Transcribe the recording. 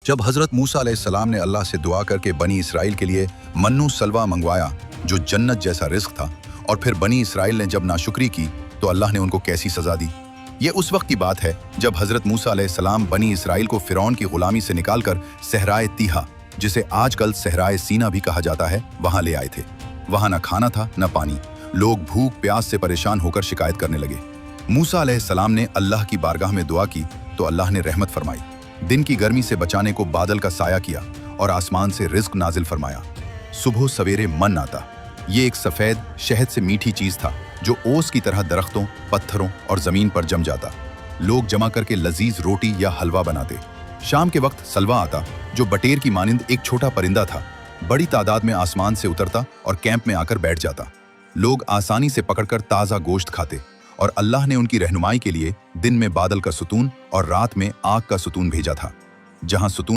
जब हजरत मूसा अलैहिस्सलाम ने अल्लाह से दुआ करके बनी इसराइल के लिए मन्नू सलवा मंगवाया जो जन्नत जैसा रिस्क था, और फिर बनी इसराइल ने जब नाशुक्री की तो अल्लाह ने उनको कैसी सजा दी। ये उस वक्त की बात है जब हजरत मूसा अलैहिस्सलाम बनी इसराइल को फिरौन की गुलामी से निकालकर सहराए तीहा, जिसे आजकल सहराए सीना भी कहा जाता है, वहां ले आए थे। वहां न खाना था न पानी, लोग भूख प्यास से परेशान होकर शिकायत करने लगे। मूसा अलैहिस्सलाम ने अल्लाह की बारगाह में दुआ की तो अल्लाह ने रहमत फरमाई। दिन की गर्मी से बचाने को बादल का साया किया और आसमान से रिज्क नाजिल फरमाया। सुबह सवेरे मन आता। ये एक सफेद शहद से मीठी चीज था जो ओस की तरह दरख्तों, पत्थरों और जमीन पर जम जाता। लोग जमा करके लजीज रोटी या हलवा बनाते। शाम के वक्त सलवा आता जो बटेर की मानिंद एक छोटा परिंदा था। बड़ी तादाद में आसमान से उतरता और कैंप में आकर बैठ जाता। लोग आसानी से पकड़कर ताज़ा गोश्त खाते और अल्लाह ने उनकी रहनुमाई के लिए दिन में बादल का सुतून और रात में आग का सुतून भेजा था। जहां सुतून